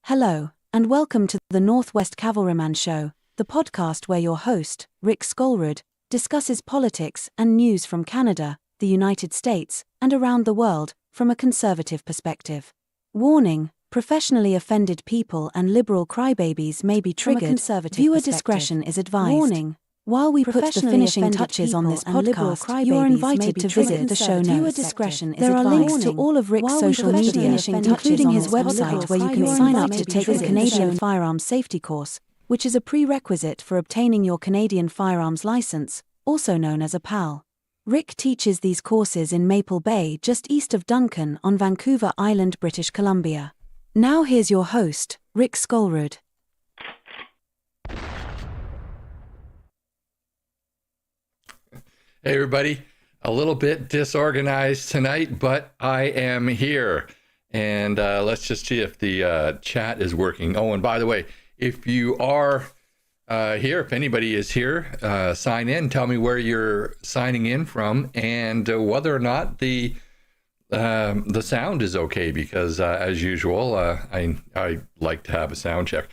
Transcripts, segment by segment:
Hello, and welcome to the Northwest Cavalryman Show, the podcast where your host, Rick Skolrud, discusses politics and news from Canada, the United States, and around the world, from a conservative perspective. Warning: professionally offended people and liberal crybabies may be triggered. Viewer discretion is advised. Warning: while we put the finishing touches on this podcast, you are invited to visit the show notes. There are links to all of Rick's social media, including his website where you can sign up to take the Canadian Firearms Safety Course, which is a prerequisite for obtaining your Canadian Firearms License, also known as a PAL. Rick teaches these courses in Maple Bay, just east of Duncan on Vancouver Island, British Columbia. Now here's your host, Rick Skolrud. Hey everybody, a little bit disorganized tonight, but I am here. And let's just see if the chat is working. Oh, and by the way, if you are here, if anybody is here, sign in, tell me where you're signing in from and whether or not the sound is okay, because as usual, I like to have a sound check.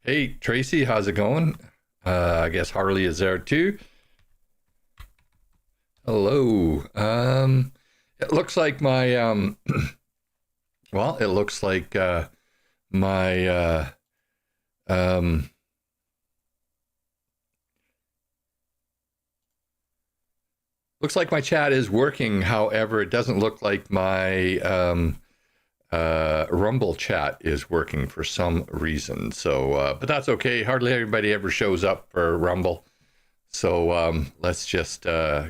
Hey Tracy, how's it going? I guess Harley is there too. Hello. It looks like my well, it looks like my looks like my chat is working. However, it doesn't look like my Rumble chat is working for some reason. So, but that's okay. Hardly everybody ever shows up for Rumble. So let's just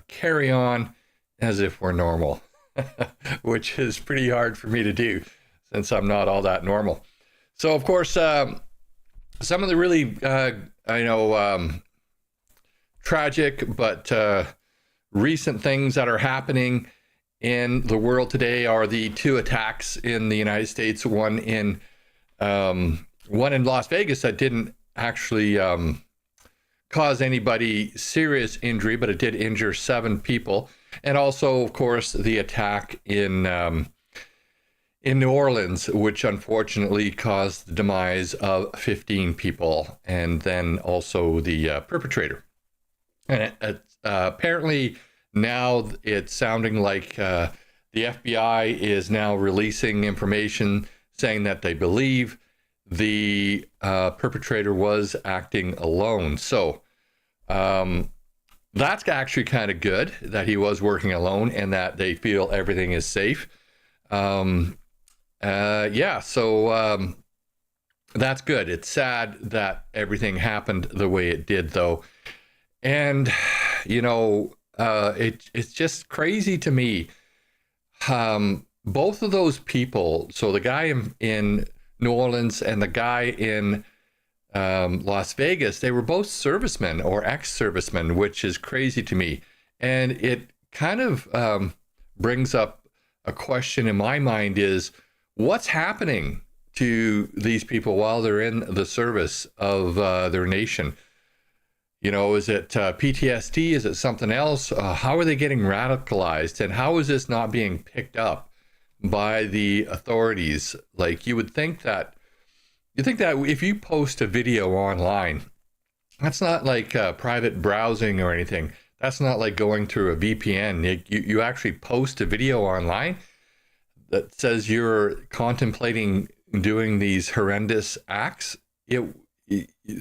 carry on as if we're normal, which is pretty hard for me to do since I'm not all that normal. So, of course, some of the really, tragic but recent things that are happening in the world today are the two attacks in the United States, one in Las Vegas that didn't actually cause anybody serious injury, but it did injure 7 people. And also, of course, the attack in New Orleans, which unfortunately caused the demise of 15 people, and then also the perpetrator. And apparently now it's sounding like the FBI is now releasing information saying that they believe the perpetrator was acting alone. So that's actually kind of good that he was working alone and that they feel everything is safe. So that's good. It's sad that everything happened the way it did, though. And, it's just crazy to me. Both of those people, so the guy in New Orleans and the guy in Las Vegas, they were both servicemen or ex-servicemen, which is crazy to me. And it kind of brings up a question in my mind is, what's happening to these people while they're in the service of their nation? Is it PTSD? Is it something else? How are they getting radicalized? And how is this not being picked up by the authorities? Like, you think that if you post a video online, that's not like private browsing or anything. That's not like going through a VPN. You actually post a video online that says you're contemplating doing these horrendous acts.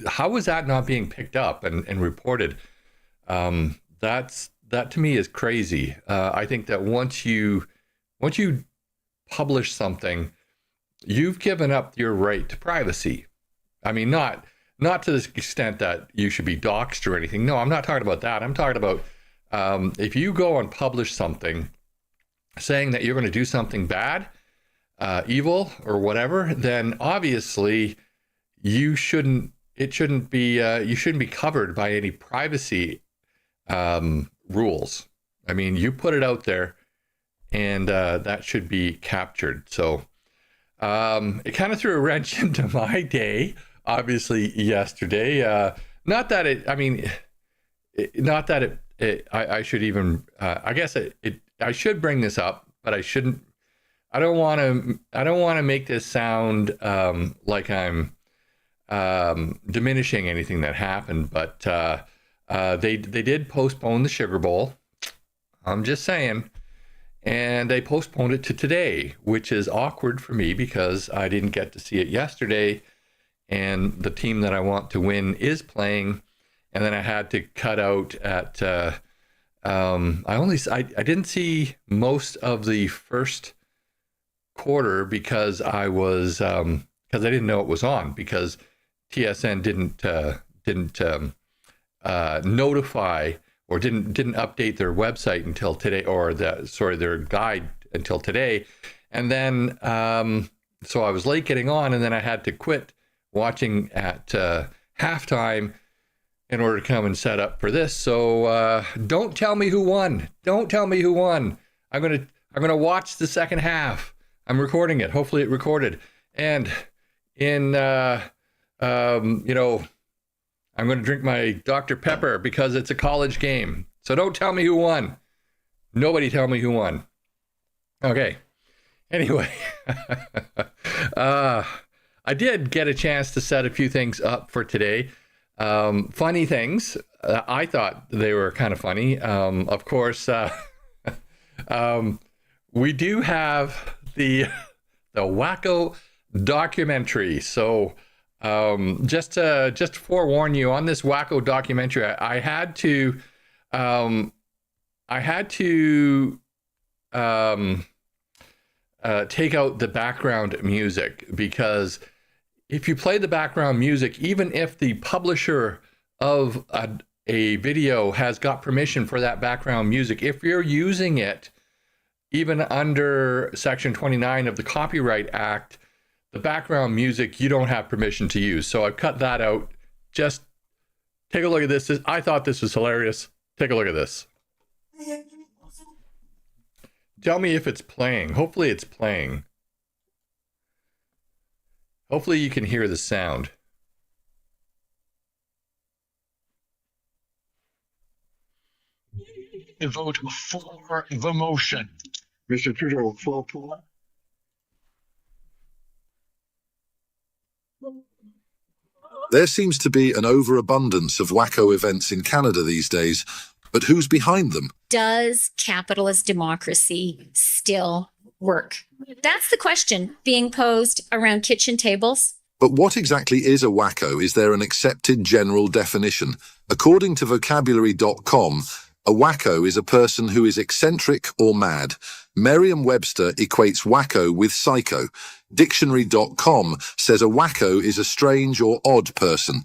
How is that not being picked up and reported? That to me is crazy. I think that once you publish something, you've given up your right to privacy. I mean, not to the extent that you should be doxxed or anything. No, I'm not talking about that. I'm talking about if you go and publish something saying that you're going to do something bad, evil or whatever, then obviously you shouldn't be covered by any privacy rules. I mean, you put it out there and that should be captured. So it kind of threw a wrench into my day, obviously, yesterday. I should even, I guess I should bring this up, but I shouldn't. I don't want to make this sound like I'm diminishing anything that happened, but they did postpone the Sugar Bowl. I'm just saying. And they postponed it to today, which is awkward for me because I didn't get to see it yesterday. And the team that I want to win is playing. And then I had to cut out at, I didn't see most of the first quarter because I didn't know it was on, because TSN didn't notify or didn't update their website until today, or their guide until today. And then so I was late getting on, and then I had to quit watching at halftime in order to come and set up for this. So don't tell me who won. Don't tell me who won. I'm gonna watch the second half. I'm recording it. Hopefully it recorded. And in I'm going to drink my Dr. Pepper because it's a college game. So don't tell me who won. Nobody tell me who won. Okay. Anyway, I did get a chance to set a few things up for today. Funny things. I thought they were kind of funny. Of course, we do have the Wacko documentary. So just to forewarn you, on this Wacko documentary, I had to take out the background music, because if you play the background music, even if the publisher of a video has got permission for that background music, if you're using it even under Section 29 of the Copyright Act, the background music you don't have permission to use. So I've cut that out. Just take a look at this. I thought this was hilarious. Take a look at this. Tell me if it's playing. Hopefully it's playing. Hopefully you can hear the sound. The vote for the motion. Mr. Trudeau, full pull. There seems to be an overabundance of wacko events in Canada these days, but who's behind them? Does capitalist democracy still work? That's the question being posed around kitchen tables. But what exactly is a wacko? Is there an accepted general definition? According to vocabulary.com, a wacko is a person who is eccentric or mad. Merriam-Webster equates wacko with psycho. Dictionary.com says a wacko is a strange or odd person.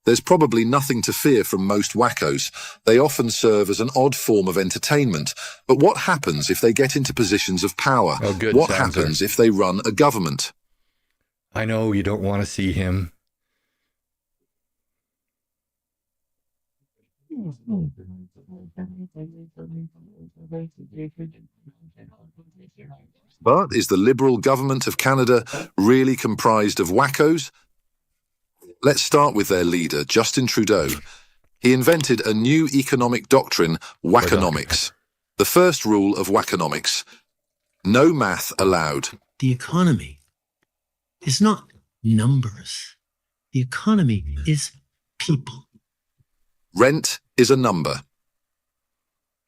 There's probably nothing to fear from most wackos. They often serve as an odd form of entertainment. But what happens if they get into positions of power? Oh, good. What happens if they run a government? I know you don't want to see him. But is the Liberal government of Canada really comprised of wackos? Let's start with their leader, Justin Trudeau. He invented a new economic doctrine, wackonomics. The first rule of wackonomics: no math allowed. The economy is not numbers. The economy is people. Rent is a number.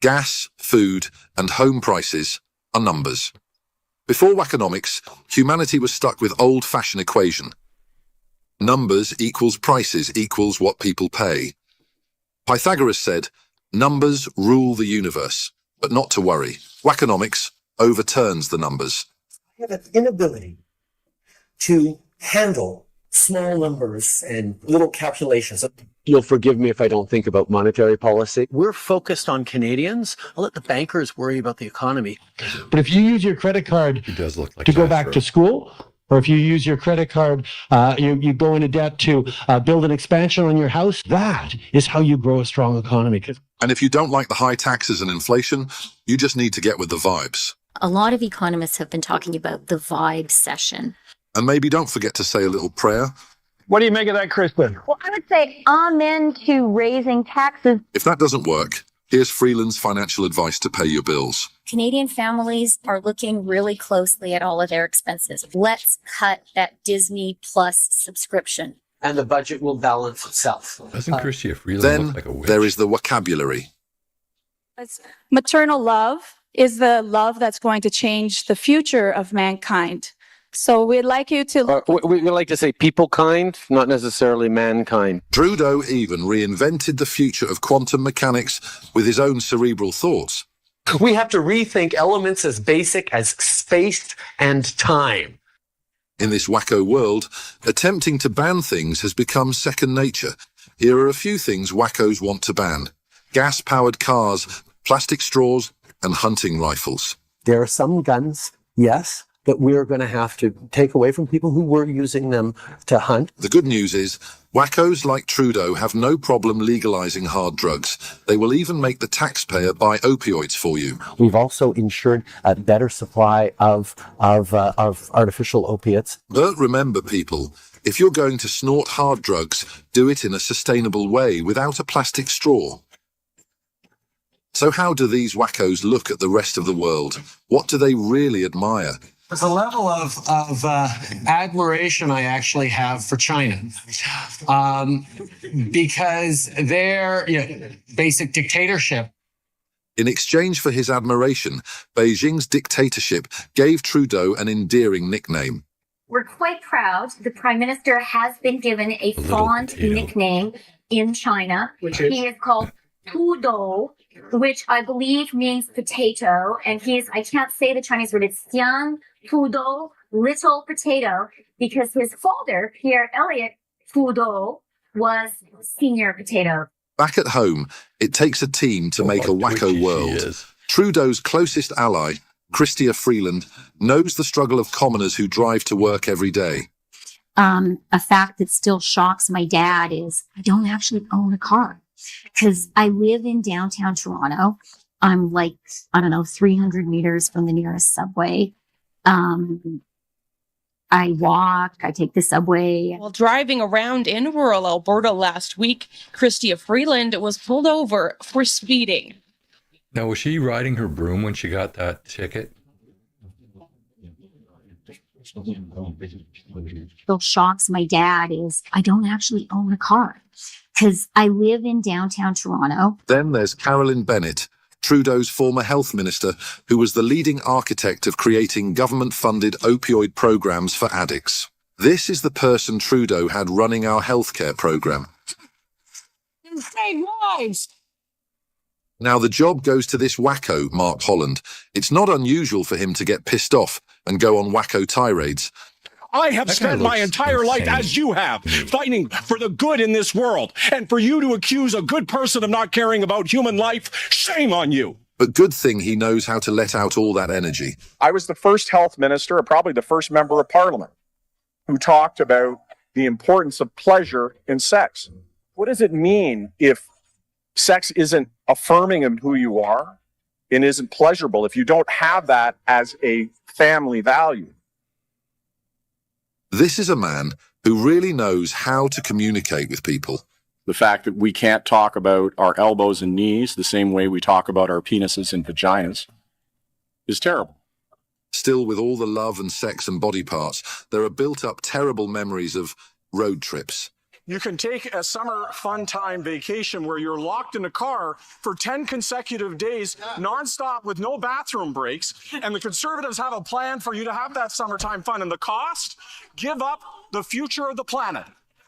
Gas, food, and home prices are numbers. Before wackonomics, humanity was stuck with old-fashioned equation. Numbers equals prices equals what people pay. Pythagoras said, numbers rule the universe, but not to worry. Wackonomics overturns the numbers. I have an inability to handle small numbers and little calculations. You'll forgive me if I don't think about monetary policy. We're focused on Canadians. I'll let the bankers worry about the economy. But if you use your credit card He does look like to go Jasper. back to school, or if you use your credit card, you go into debt to build an expansion on your house, that is how you grow a strong economy. And if you don't like the high taxes and inflation, you just need to get with the vibes. A lot of economists have been talking about the vibe session. And maybe don't forget to say a little prayer. What do you make of that, Kristen? Well, I would say amen to raising taxes. If that doesn't work, here's Freeland's financial advice to pay your bills. Canadian families are looking really closely at all of their expenses. Let's cut that Disney Plus subscription. And the budget will balance itself. Doesn't Chrystia Freeland Then look like a witch? there is the vocabulary. Maternal love is the love that's going to change the future of mankind. So we'd like you to... We like to say people kind, not necessarily mankind. Trudeau even reinvented the future of quantum mechanics with his own cerebral thoughts. We have to rethink elements as basic as space and time. In this wacko world, attempting to ban things has become second nature. Here are a few things wackos want to ban: gas-powered cars, plastic straws, and hunting rifles. There are some guns, yes, that we're going to have to take away from people who were using them to hunt. The good news is, wackos like Trudeau have no problem legalizing hard drugs. They will even make the taxpayer buy opioids for you. We've also ensured a better supply of artificial opiates. But remember, people, if you're going to snort hard drugs, do it in a sustainable way without a plastic straw. So how do these wackos look at the rest of the world? What do they really admire? There's a level of admiration I actually have for China, because their basic dictatorship. In exchange for his admiration, Beijing's dictatorship gave Trudeau an endearing nickname. We're quite proud. The Prime Minister has been given a fond nickname in China. He is called Trudeau, which I believe means potato. And I can't say the Chinese word, it's Xiang Trudeau, little potato, because his father, Pierre Trudeau, was senior potato. Back at home, it takes a team to make a wacko world. Trudeau's closest ally, Chrystia Freeland, knows the struggle of commoners who drive to work every day. A fact that still shocks my dad is I don't actually own a car because I live in downtown Toronto. I'm 300 meters from the nearest subway. I walk, I take the subway. While driving around in rural Alberta last week, Chrystia Freeland was pulled over for speeding. Now, was she riding her broom when she got that ticket? Still shocks my dad is I don't actually own a car because I live in downtown Toronto. Then there's Carolyn Bennett, Trudeau's former health minister, who was the leading architect of creating government-funded opioid programs for addicts. This is the person Trudeau had running our healthcare program. Insane lives! Now the job goes to this wacko, Mark Holland. It's not unusual for him to get pissed off and go on wacko tirades. I have spent my entire life, as you have, fighting for the good in this world. And for you to accuse a good person of not caring about human life, shame on you. But good thing he knows how to let out all that energy. I was the first health minister, probably the first member of parliament, who talked about the importance of pleasure in sex. What does it mean if sex isn't affirming of who you are and isn't pleasurable, if you don't have that as a family value? This is a man who really knows how to communicate with people. The fact that we can't talk about our elbows and knees the same way we talk about our penises and vaginas is terrible. Still, with all the love and sex and body parts, there are built up terrible memories of road trips. You can take a summer fun time vacation where you're locked in a car for 10 consecutive days, nonstop with no bathroom breaks. And the Conservatives have a plan for you to have that summertime fun. And the cost? Give up the future of the planet,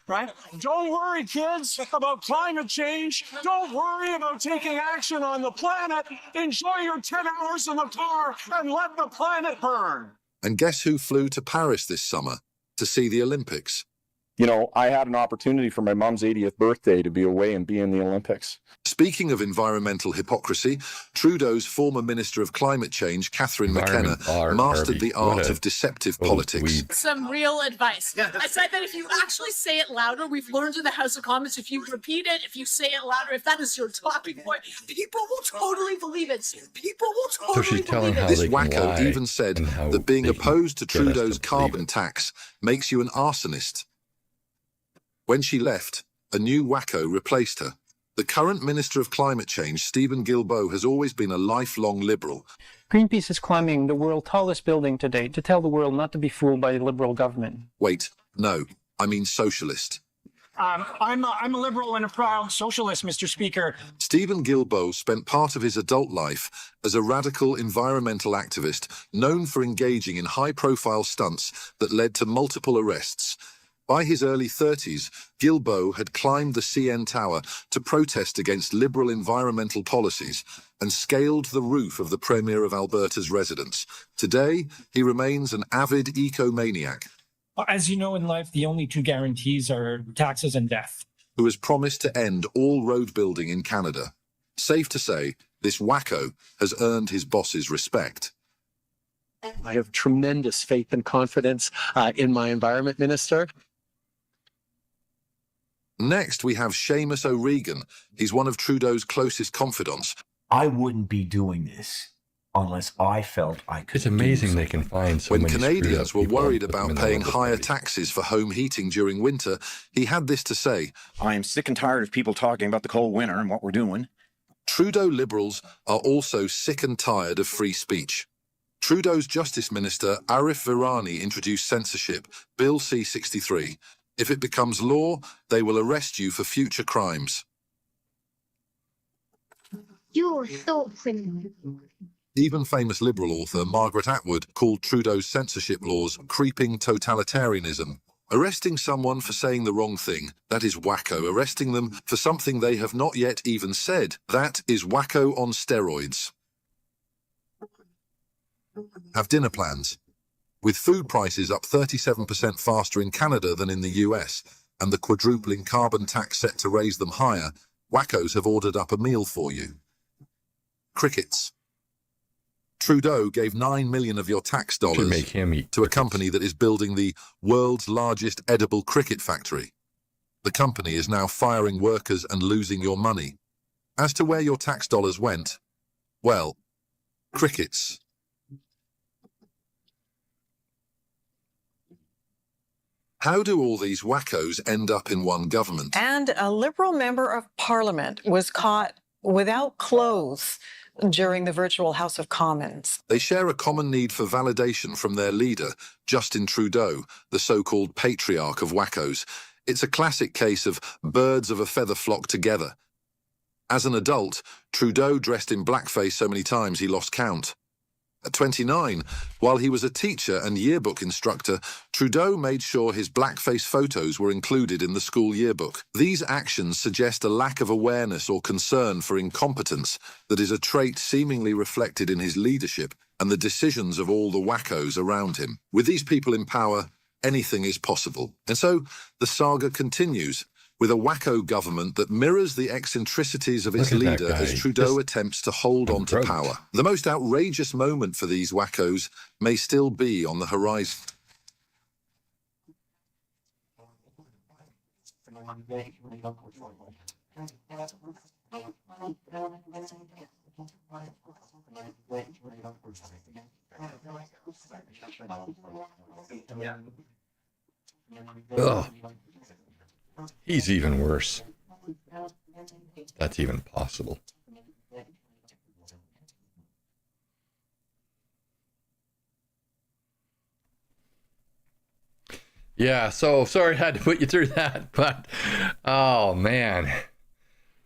right? Don't worry, kids, about climate change. Don't worry about taking action on the planet. Enjoy your 10 hours in the car and let the planet burn. And guess who flew to Paris this summer to see the Olympics? You know, I had an opportunity for my mom's 80th birthday to be away and be in the Olympics. Speaking of environmental hypocrisy, Trudeau's former Minister of Climate Change, Catherine McKenna, mastered the art of deceptive politics. Some real advice. I said that if you actually say it louder, we've learned in the House of Commons, if you repeat it, if you say it louder, if that is your talking point, people will totally believe it. People will totally So she's telling how This they can wacko lie even said and how that being they can opposed to get us Trudeau's to believe carbon it. tax makes you an arsonist. When she left, a new wacko replaced her. The current Minister of Climate Change, Stephen Guilbeault, has always been a lifelong Liberal. Greenpeace is climbing the world's tallest building today to tell the world not to be fooled by the Liberal government. Wait, no, I mean socialist. I'm a Liberal and a proud socialist, Mr. Speaker. Stephen Guilbeault spent part of his adult life as a radical environmental activist known for engaging in high-profile stunts that led to multiple arrests. By his early 30s, Guilbeault had climbed the CN Tower to protest against Liberal environmental policies and scaled the roof of the Premier of Alberta's residence. Today, he remains an avid eco-maniac. As you know, in life, the only two guarantees are taxes and death. Who has promised to end all road building in Canada. Safe to say, this Wacko has earned his boss's respect. I have tremendous faith and confidence in my environment minister. Next, we have Seamus O'Regan. He's one of Trudeau's closest confidants. I wouldn't be doing this unless I felt I could. It's amazing they can find so When many Canadians were worried about paying higher taxes taxes for home heating during winter, he had this to say. I am sick and tired of people talking about the cold winter and what we're doing. Trudeau Liberals are also sick and tired of free speech. Trudeau's Justice Minister Arif Virani introduced censorship, Bill C-63. If it becomes law, they will arrest you for future crimes. You're so criminal. Even famous Liberal author Margaret Atwood called Trudeau's censorship laws creeping totalitarianism. Arresting someone for saying the wrong thing, that is wacko. Arresting them for something they have not yet even said, that is wacko on steroids. Have dinner plans. With food prices up 37% faster in Canada than in the US, and the quadrupling carbon tax set to raise them higher, wackos have ordered up a meal for you. Crickets. Trudeau gave $9 million of your tax dollars make him eat to a company that is building the world's largest edible cricket factory. The company is now firing workers and losing your money. As to where your tax dollars went, well, crickets. How do all these wackos end up in one government? And a Liberal member of Parliament was caught without clothes during the virtual House of Commons. They share a common need for validation from their leader, Justin Trudeau, the so-called patriarch of wackos. It's a classic case of birds of a feather flock together. As an adult, Trudeau dressed in blackface so many times he lost count. At 29, while he was a teacher and yearbook instructor, Trudeau made sure his blackface photos were included in the school yearbook. These actions suggest a lack of awareness or concern for incompetence that is a trait seemingly reflected in his leadership and the decisions of all the wackos around him. With these people in power, anything is possible. And so the saga continues, with a wacko government that mirrors the eccentricities of its leader as Trudeau attempts to hold on to power. The most outrageous moment for these wackos may still be on the horizon. Ugh. He's even worse. That's even possible. Yeah, so sorry I had to put you through that, but oh man.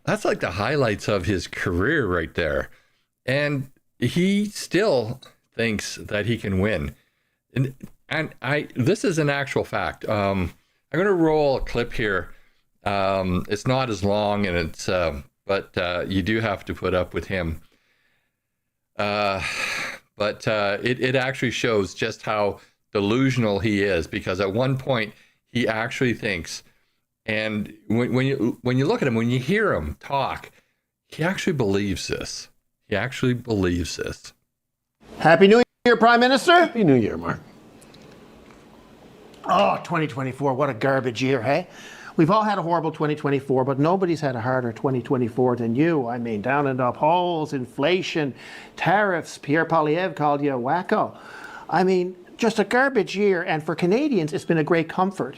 That's like the highlights of his career right there. And he still thinks that he can win. And this is an actual fact. I'm going to roll a clip here. It's not as long, and it's but you do have to put up with him. But it actually shows just how delusional he is, because at one point he actually thinks, and when you look at him, when you hear him talk, he actually believes this. He actually believes this. Happy New Year, Prime Minister. Happy New Year, Mark. Oh, 2024, what a garbage year, hey? We've all had a horrible 2024, but nobody's had a harder 2024 than you. I mean, down and up holes, inflation, tariffs. Pierre Poilievre called you a wacko. I mean, just a garbage year. And for Canadians, it's been a great comfort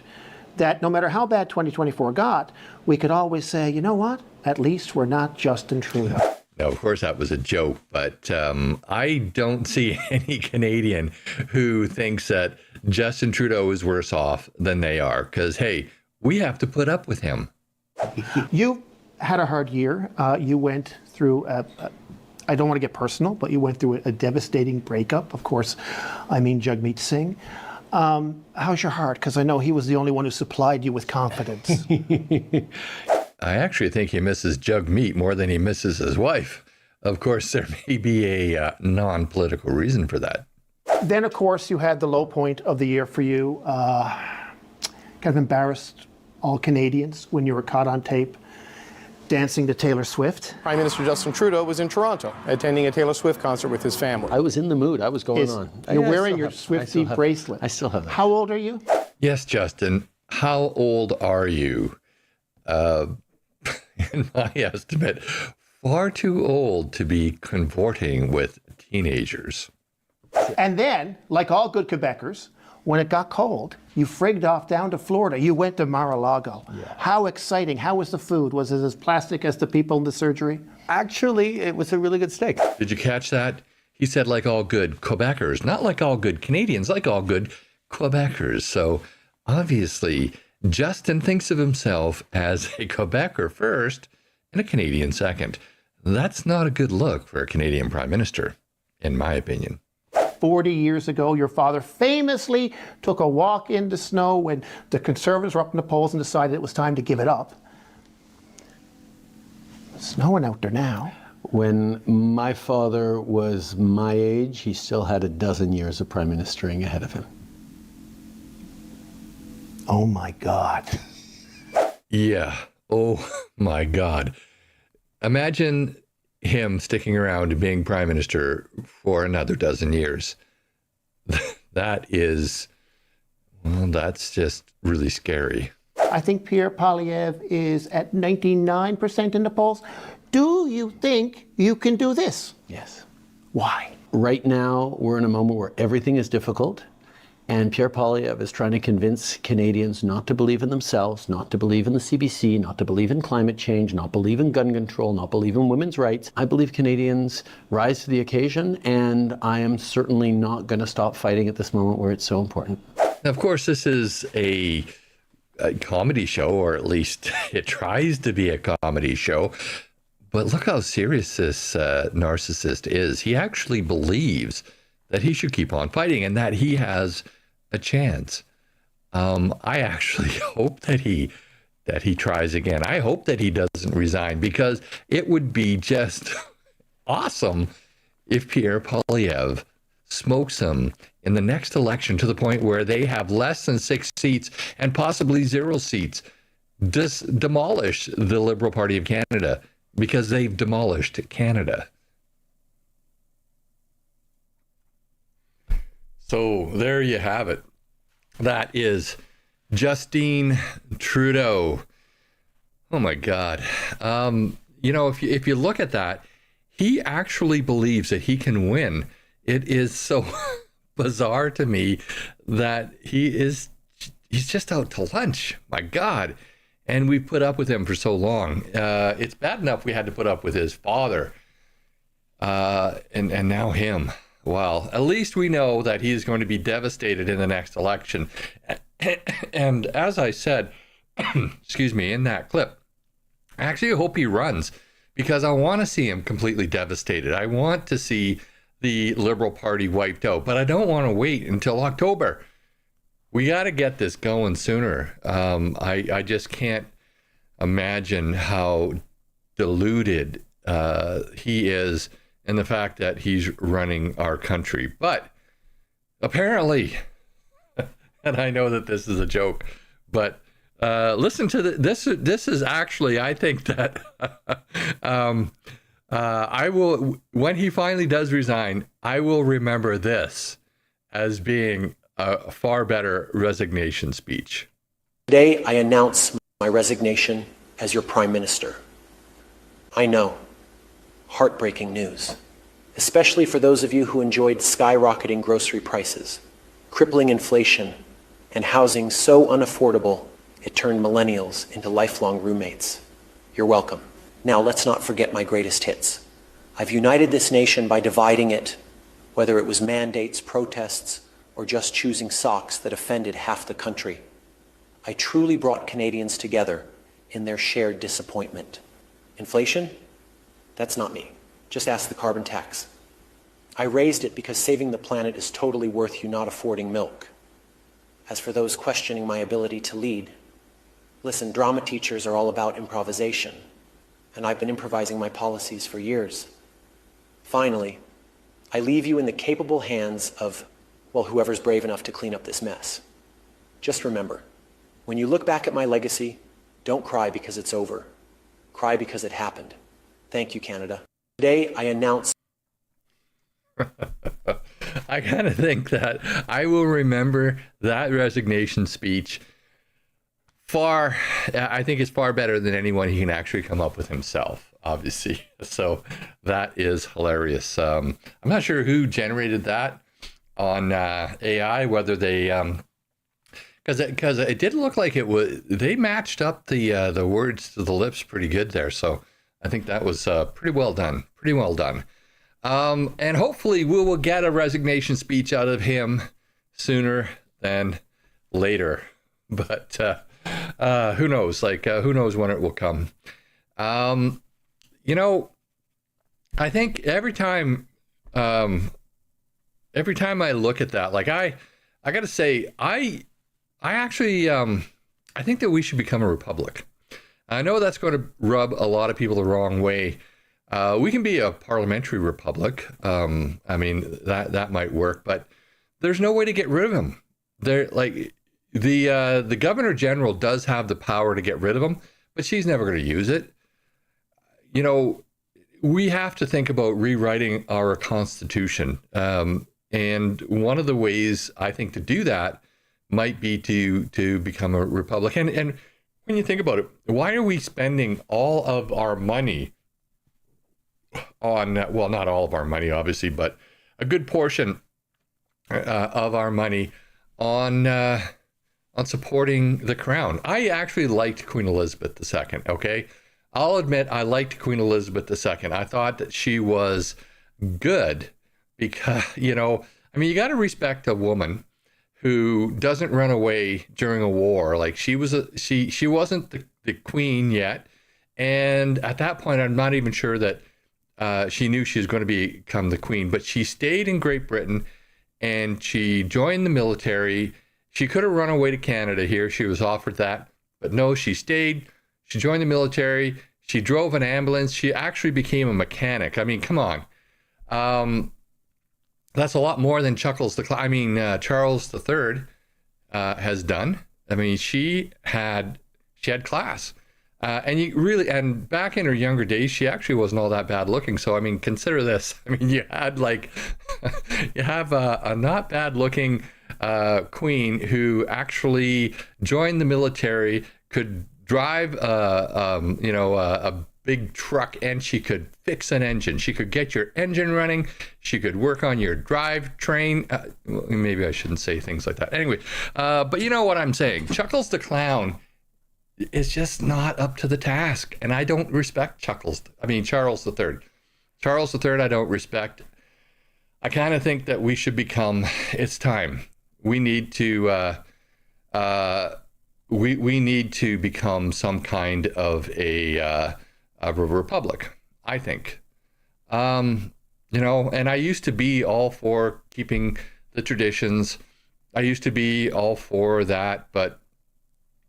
that no matter how bad 2024 got, we could always say, you know what? At least we're not Justin Trudeau. Now, of course, that was a joke, but I don't see any Canadian who thinks that Justin Trudeau is worse off than they are. Because, hey, we have to put up with him. You had a hard year. You went through, I don't want to get personal, but you went through a devastating breakup. Of course, I mean Jagmeet Singh. How's your heart? Because I know he was the only one who supplied you with confidence. I actually think he misses Jagmeet more than he misses his wife. Of course, there may be a non-political reason for that. Then, of course, you had the low point of the year for you. Kind of embarrassed all Canadians when you were caught on tape dancing to Taylor Swift. Prime Minister Justin Trudeau was in Toronto attending a Taylor Swift concert with his family. I was in the mood. I was going on. You're wearing your Swiftie bracelet. I still have that. How old are you? Yes, Justin. How old are you? In my estimate, far too old to be convorting with teenagers. And then, like all good Quebecers, when it got cold, you frigged off down to Florida. You went to Mar-a-Lago. Yeah. How exciting. How was the food? Was it as plastic as the people in the surgery? Actually, it was a really good steak. Did you catch that? He said like all good Quebecers, not like all good Canadians, like all good Quebecers. So obviously, Justin thinks of himself as a Quebecer first and a Canadian second. That's not a good look for a Canadian Prime Minister, in my opinion. 40 years ago, your father famously took a walk in the snow when the Conservatives were up in the polls and decided it was time to give it up. It's snowing out there now. When my father was my age, he still had a dozen years of prime ministering ahead of him. Oh my God. Yeah. Oh my God. Imagine him sticking around and being prime minister for another dozen years. That is, well, that's just really scary. I think Pierre Poilievre is at 99% in the polls. Do you think you can do this? Yes. Why? Right now, we're in a moment where everything is difficult. And Pierre Poilievre is trying to convince Canadians not to believe in themselves, not to believe in the CBC, not to believe in climate change, not believe in gun control, not believe in women's rights. I believe Canadians rise to the occasion, and I am certainly not going to stop fighting at this moment where it's so important. Now, of course, this is a comedy show, or at least it tries to be a comedy show. But look how serious this narcissist is. He actually believes that he should keep on fighting and that he has a chance. I actually hope that he tries again. I hope that he doesn't resign, because it would be just awesome if Pierre Poilievre smokes him in the next election to the point where they have less than 6 seats and possibly 0 seats. Demolish the Liberal Party of Canada, because they've demolished Canada. So there you have it. That is Justin Trudeau. Oh my God. You know, if you look at that, he actually believes that he can win. It is so bizarre to me that he's just out to lunch. My God. And we put up with him for so long. It's bad enough we had to put up with his father, and now him. Well, at least we know that he is going to be devastated in the next election. And as I said, excuse me, in that clip, I actually hope he runs, because I want to see him completely devastated. I want to see the Liberal Party wiped out, but I don't want to wait until October. We got to get this going sooner. I just can't imagine how deluded he is in the fact that he's running our country. But apparently, and I know that this is a joke, but listen to this is actually, I think that I will, when he finally does resign, I will remember this as being a far better resignation speech. Today, I announce my resignation as your Prime Minister. I know, heartbreaking news, especially for those of you who enjoyed skyrocketing grocery prices, crippling inflation, and housing so unaffordable It turned millennials into lifelong roommates. You're welcome. Now let's not forget my greatest hits. I've united this nation by dividing it, whether it was mandates, protests, or just choosing socks that offended half the country. I truly brought Canadians together in their shared disappointment. Inflation? That's not me. Just ask the carbon tax. I raised it because saving the planet is totally worth you not affording milk. As for those questioning my ability to lead, listen, drama teachers are all about improvisation, and I've been improvising my policies for years. Finally, I leave you in the capable hands of, well, whoever's brave enough to clean up this mess. Just remember, when you look back at my legacy, don't cry because it's over. Cry because it happened. Thank you, Canada. Today, I announce... I kind of think that I will remember that resignation speech I think it's far better than anyone he can actually come up with himself, obviously. So that is hilarious. I'm not sure who generated that on AI, whether they, because it did look like they matched up the words to the lips pretty good there. So I think that was pretty well done. And hopefully we will get a resignation speech out of him sooner than later. But who knows? Who knows when it will come? I think every time I look at that, I got to say, I actually I think that we should become a republic. I know that's going to rub a lot of people the wrong way. We can be a parliamentary republic. I mean, that might work, but there's no way to get rid of him. The governor general does have the power to get rid of him, but she's never going to use it. We have to think about rewriting our constitution. And one of the ways I think to do that might be to become a republic. And when you think about it, why are we spending all of our money on, well, not all of our money, obviously, but a good portion of our money on supporting the crown? I actually liked Queen Elizabeth II, okay? I'll admit I liked Queen Elizabeth II. I thought that she was good because, you got to respect a woman who doesn't run away during a war. Like she wasn't the queen yet. And at that point, I'm not even sure that she knew she was going to become the queen, but she stayed in Great Britain and she joined the military. She could have run away to Canada here. She was offered that, but no, she stayed. She joined the military. She drove an ambulance. She actually became a mechanic. I mean, come on. That's a lot more than Charles III has done. I mean, she had class. And back in her younger days, she actually wasn't all that bad looking. So, I mean, consider this. I mean, you had you have a not bad looking queen who actually joined the military, could drive a big truck, and she could fix an engine. She could get your engine running. She could work on your drivetrain. Maybe I shouldn't say things like that. Anyway, but you know what I'm saying. Chuckles the Clown is just not up to the task. And I don't respect Charles III. Charles III, I don't respect. I kind of think that we should it's time. We need to, we need to become some kind of a republic, I think. And I used to be all for keeping the traditions. I used to be all for that, but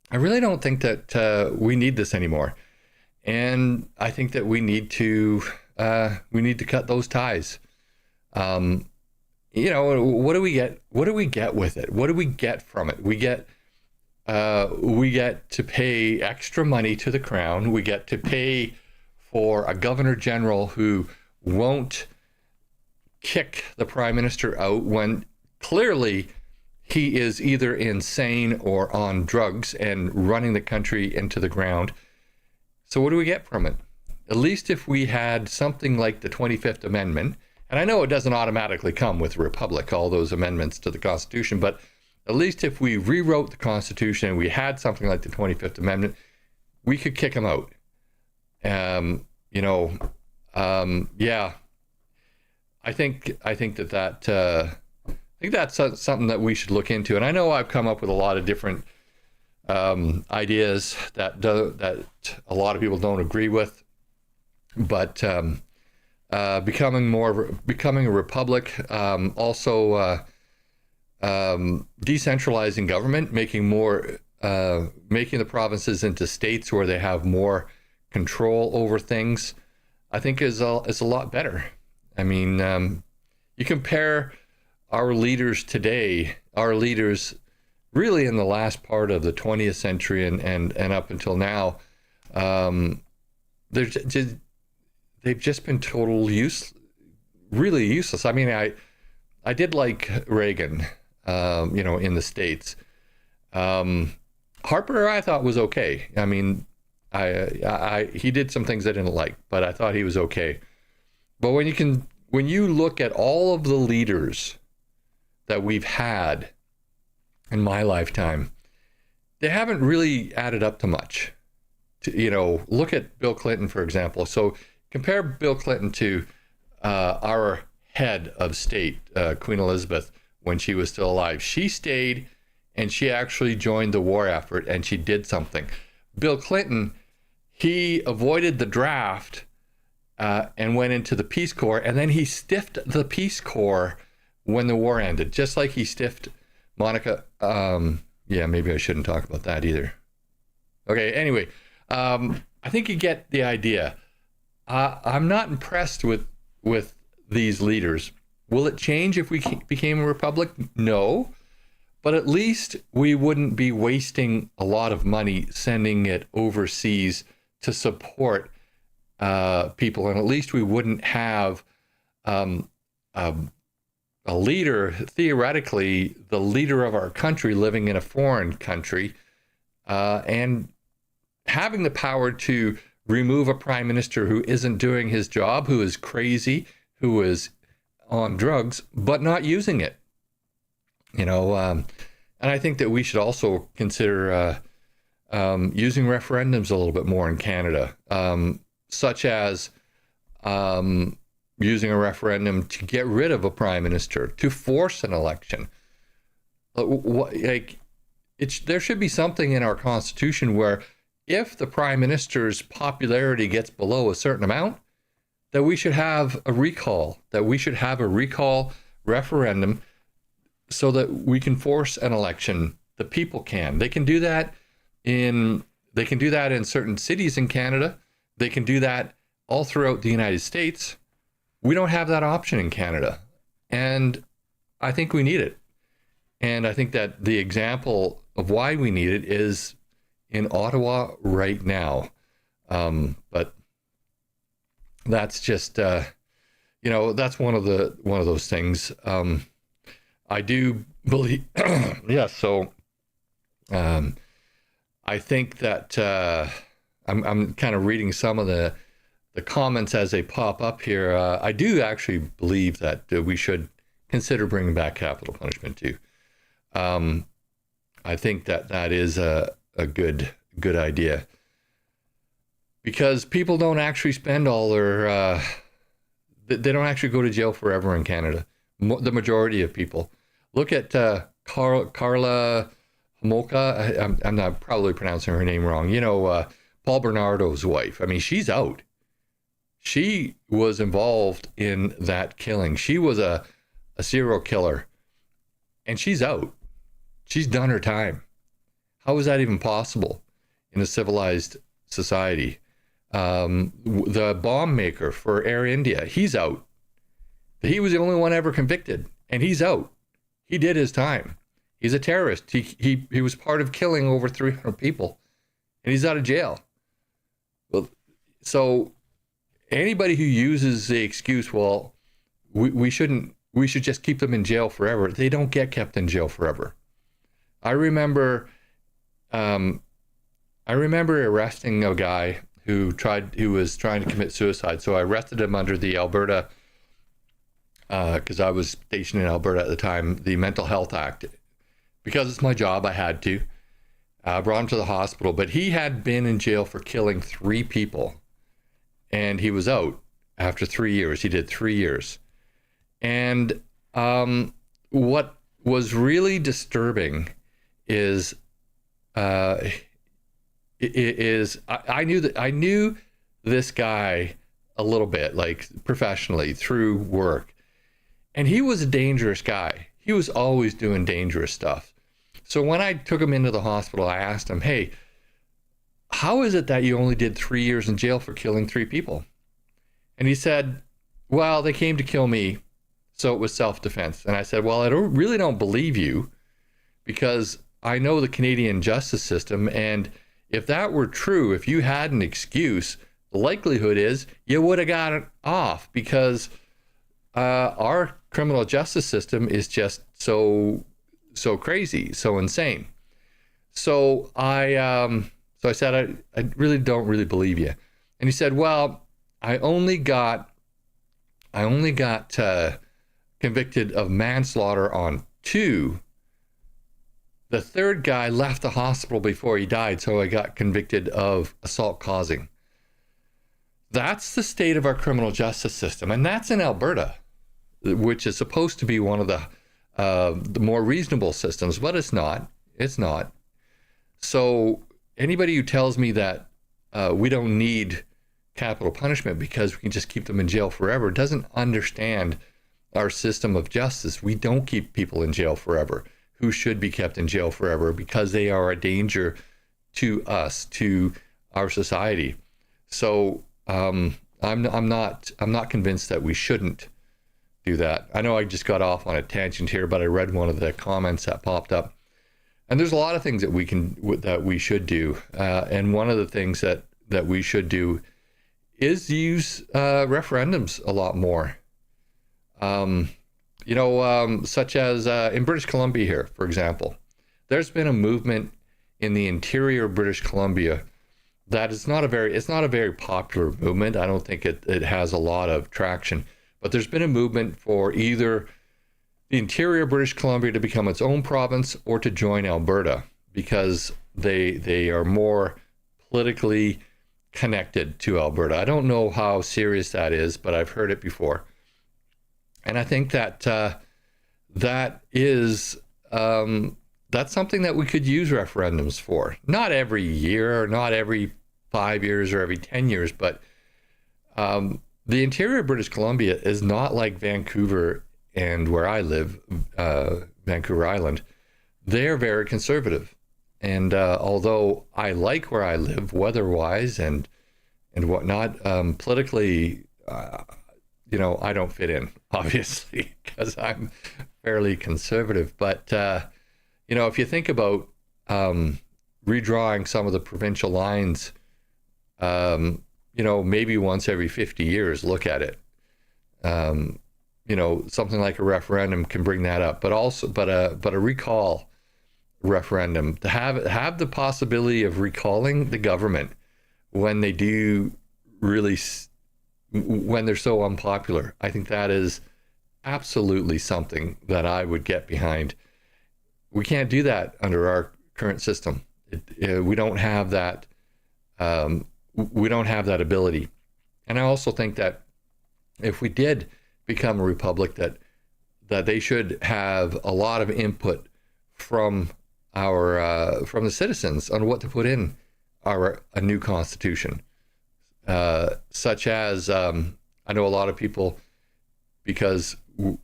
I really don't think that we need this anymore. And I think that we need to cut those ties. What do we get? What do we get with it? What do we get from it? We get to pay extra money to the crown. We get to pay for a governor general who won't kick the prime minister out when clearly he is either insane or on drugs and running the country into the ground. So what do we get from it? At least if we had something like the 25th Amendment, and I know it doesn't automatically come with a republic, all those amendments to the Constitution, but At least if we rewrote the Constitution and we had something like the 25th Amendment, we could kick them out. Yeah. I think that's something that we should look into. And I know I've come up with a lot of different ideas that a lot of people don't agree with, but becoming a republic, also decentralizing government, making the provinces into states where they have more control over things, I think is a lot better. I mean, you compare our leaders today, our leaders really in the last part of the 20th century and up until now, they've just been really useless. I mean, I did like Reagan, in the States. Harper, I thought was okay. I mean, he did some things I didn't like, but I thought he was okay. But when you look at all of the leaders that we've had in my lifetime, they haven't really added up to much. Look at Bill Clinton, for example. So compare Bill Clinton to our head of state, Queen Elizabeth, when she was still alive. She stayed and she actually joined the war effort and she did something. Bill Clinton, he avoided the draft and went into the Peace Corps, and then he stiffed the Peace Corps when the war ended, just like he stiffed Monica. Maybe I shouldn't talk about that either. Okay, anyway, I think you get the idea. I'm not impressed with these leaders. Will it change if we became a republic? No, but at least we wouldn't be wasting a lot of money sending it overseas to support people, and at least we wouldn't have a leader, theoretically, the leader of our country living in a foreign country, and having the power to remove a prime minister who isn't doing his job, who is crazy, who is on drugs, but not using it. And I think that we should also consider using referendums a little bit more in Canada, such as using a referendum to get rid of a prime minister, to force an election. There should be something in our Constitution where if the prime minister's popularity gets below a certain amount, that we should have a recall, referendum so that we can force an election. The people can. They can do that in certain cities in Canada. They can do that all throughout the United States. We don't have that option in Canada, and I think we need it. And I think that the example of why we need it is in Ottawa right now. But that's just, that's one of those things. I do believe, yeah. So I think that I'm kind of reading some of the comments as they pop up here. I do actually believe that we should consider bringing back capital punishment too. I think that is a good idea, because people don't actually spend all their they don't actually go to jail forever in Canada. The majority of people. Look at Carla Homolka. I'm not probably pronouncing her name wrong. Paul Bernardo's wife. I mean, she's out. She was involved in that killing. She was a serial killer, and she's out. She's done her time. How is that even possible in a civilized society? The bomb maker for Air India, he's out. He was the only one ever convicted, and he's out. He did his time. He's a terrorist. He was part of killing over 300 people, and he's out of jail. Well, so anybody who uses the excuse, well, we should just keep them in jail forever. They don't get kept in jail forever. I remember arresting a guy who was trying to commit suicide. So I arrested him under the Alberta, because I was stationed in Alberta at the time, the Mental Health Act, because it's my job, I had to. Brought him to the hospital, but he had been in jail for killing 3 people, and he was out after 3 years. He did 3 years. And what was really disturbing is I knew this guy a little bit, like professionally through work, and he was a dangerous guy. He was always doing dangerous stuff. So when I took him into the hospital, I asked him, hey, how is it that you only did 3 years in jail for killing 3 people? And he said, well, they came to kill me, so it was self-defense. And I said, well, I really don't believe you, because I know the Canadian justice system, and if that were true, if you had an excuse, the likelihood is you would have gotten off, because our criminal justice system is just so crazy, so insane. So I said, I really don't really believe you. And he said, well, I only got convicted of manslaughter on 2. The 3rd guy left the hospital before he died, so I got convicted of assault causing. That's the state of our criminal justice system, and that's in Alberta, which is supposed to be one of the more reasonable systems, but it's not. It's not. So anybody who tells me that we don't need capital punishment because we can just keep them in jail forever doesn't understand our system of justice. We don't keep people in jail forever who should be kept in jail forever, because they are a danger to us, to our society. So I'm not convinced that we shouldn't do that. I know I just got off on a tangent here, but I read one of the comments that popped up, and there's a lot of things that we should do. And one of the things that we should do is use referendums a lot more. Such as in British Columbia here, for example, there's been a movement in the interior of British Columbia that is not a very popular movement. I don't think it has a lot of traction, but there's been a movement for either the interior of British Columbia to become its own province or to join Alberta, because they are more politically connected to Alberta. I don't know how serious that is, but I've heard it before. And I think that that's something that we could use referendums for. Not every year, or not every 5 years or every 10 years, but the interior of British Columbia is not like Vancouver and where I live, Vancouver Island. They're very conservative. And although I like where I live weather-wise and whatnot, politically, I don't fit in, obviously, because I'm fairly conservative. But, if you think about redrawing some of the provincial lines, maybe once every 50 years, look at it. Something like a referendum can bring that up, but a recall referendum, to have the possibility of recalling the government when they do really, when they're so unpopular. I think that is absolutely something that I would get behind. We can't do that under our current system. We don't have that. We don't have that ability. And I also think that if we did become a republic, that they should have a lot of input from the citizens on what to put in a new constitution. Such as I know a lot of people, because people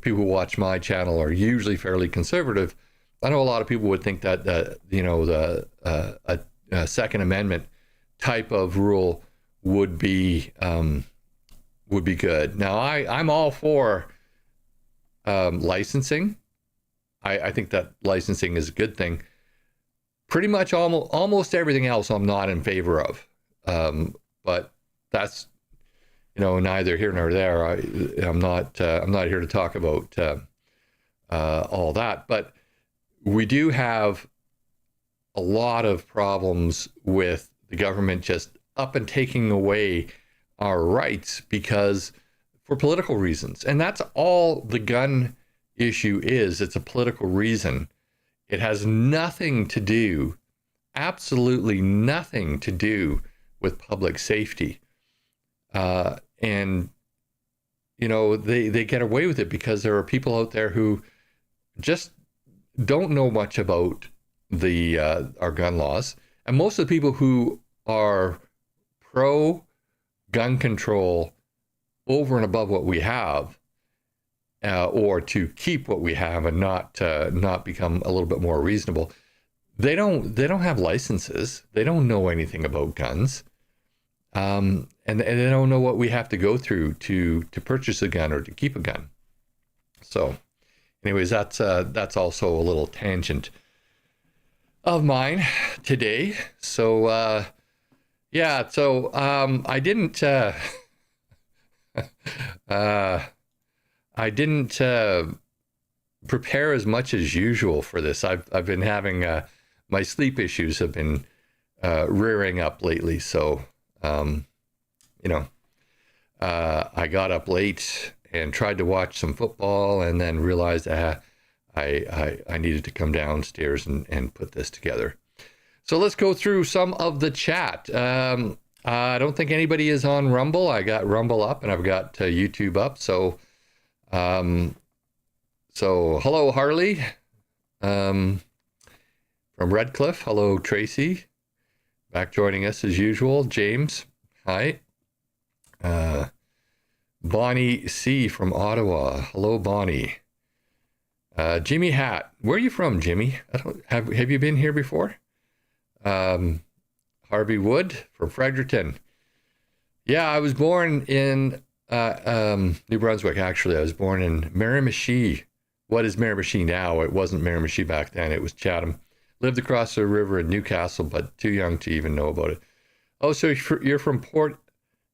who watch my channel are usually fairly conservative. I know a lot of people would think that the Second Amendment type of rule would be good. Now I'm all for licensing. I think that licensing is a good thing. Pretty much almost everything else I'm not in favor of. But that's neither here nor there. I'm not here to talk about all that. But we do have a lot of problems with the government just up and taking away our rights for political reasons. And that's all the gun issue is. It's a political reason. It has nothing to do, absolutely nothing to do with public safety. And, you know, they get away with it because there are people out there who just don't know much about our gun laws. And most of the people who are pro gun control over and above what we have, or to keep what we have and not become a little bit more reasonable, they don't have licenses. They don't know anything about guns, and they don't know what we have to go through to purchase a gun or to keep a gun. So, anyways, that's also a little tangent of mine today. So yeah, so I didn't prepare as much as usual for this. I've been having my sleep issues have been rearing up lately, so you know, I got up late and tried to watch some football, and then realized I needed to come downstairs and put this together. So let's go through some of the chat. I don't think anybody is on Rumble. I got Rumble up and I've got YouTube up. So, hello, Harley, from Redcliffe. Hello, Tracy, back joining us as usual. James, hi. Bonnie C from Ottawa. Hello, Bonnie. Jimmy Hat, where are you from, Jimmy? Have you been here before? Harvey Wood from Fredericton. Yeah, I was born in New Brunswick, actually. I was born in Miramichi. What is Miramichi now? It wasn't Miramichi back then. It was Chatham. Lived across the river in Newcastle, but too young to even know about it. Oh, so you're from Port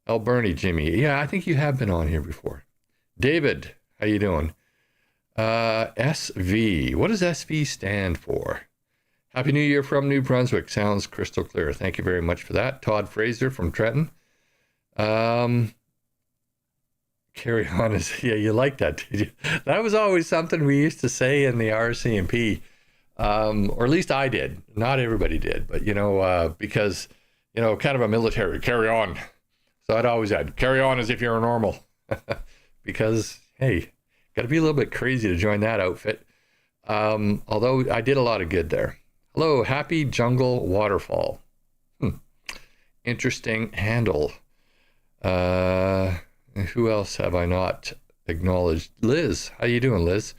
Alberni, Jimmy. Yeah, I think you have been on here before. David, how you doing? SV. What does SV stand for? Happy New Year from New Brunswick. Sounds crystal clear. Thank you very much for that. Todd Fraser from Trenton. Carry on is, yeah, you like that, did you? That was always something we used to say in the RCMP, or at least I did. Not everybody did, but, you know, because, you know, kind of a military, carry on. So I'd always add, carry on as if you're a normal. Because, hey, got to be a little bit crazy to join that outfit. Although I did a lot of good there. Hello, Happy Jungle Waterfall. Interesting handle. Who else have I not acknowledged? Liz, how you doing, Liz?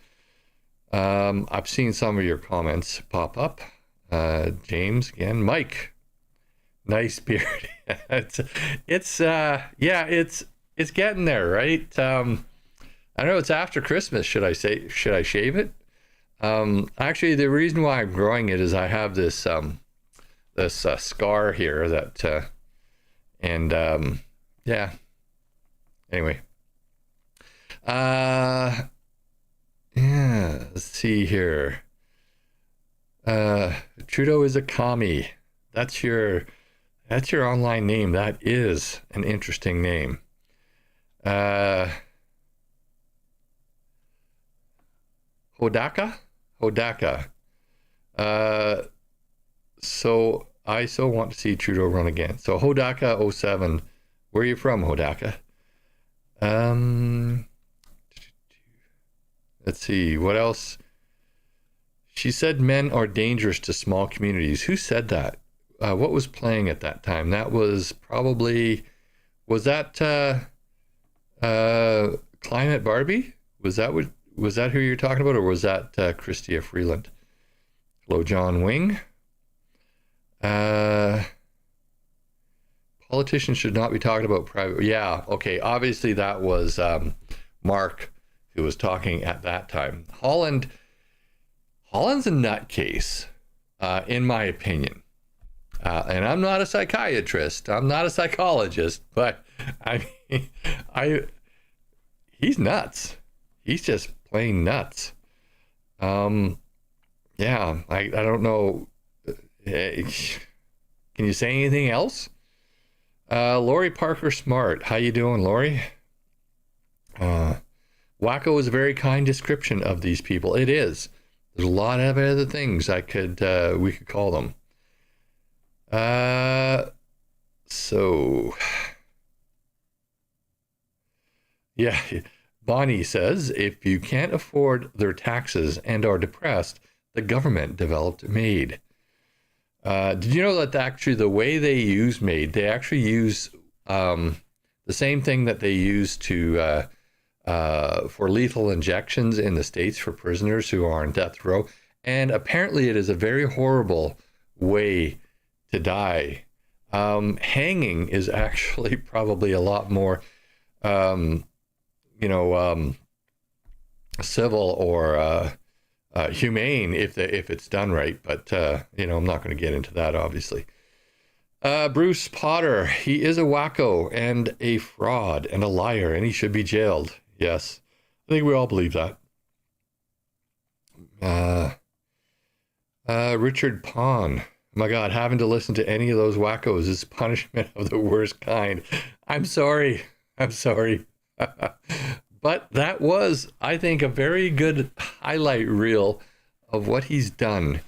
I've seen some of your comments pop up. James again. Mike, nice beard. it's getting there, right? I don't know. It's after Christmas. Should I shave it? Actually, the reason why I'm growing it is I have this scar here that, yeah. Anyway, yeah. Let's see here. Trudeau is a commie. That's your online name. That is an interesting name. Hodaka. So I want to see Trudeau run again. So Hodaka 07. Where are you from, Hodaka? Let's see, what else? She said men are dangerous to small communities. Who said that? What was playing at that time? That was probably, was that Climate Barbie? Was that who you're talking about, or was that Christia Freeland? Hello, John Wing. Politicians should not be talking about private. Yeah, okay. Obviously, that was Mark who was talking at that time. Holland's a nutcase, in my opinion. And I'm not a psychiatrist. I'm not a psychologist, but he's nuts. He's just plain nuts. Yeah, I don't know. Can you say anything else? Lori Parker Smart, how you doing, Lori? Wacko is a very kind description of these people. It is. There's a lot of other things we could call them. So, yeah, Bonnie says, if you can't afford their taxes and are depressed, the government developed MAID. Did you know that actually the way they use MAID, they actually use the same thing that they use for lethal injections in the States for prisoners who are on death row. And apparently it is a very horrible way to die. Hanging is actually probably a lot more, civil or humane if it's done right. But, I'm not going to get into that, obviously. Bruce Potter, he is a wacko and a fraud and a liar, and he should be jailed. Yes, I think we all believe that. Richard Pond. Oh my God, having to listen to any of those wackos is punishment of the worst kind. I'm sorry. But that was, I think, a very good highlight reel of what he's done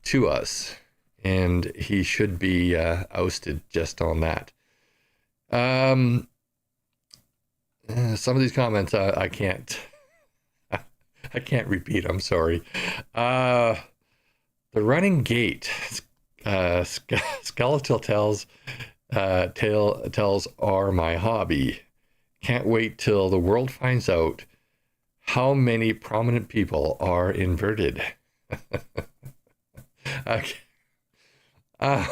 to us. And he should be ousted just on that. Some of these comments I can't repeat. I'm sorry. The running gate, skeletal tales are my hobby. Can't wait till the world finds out how many prominent people are inverted. Okay. I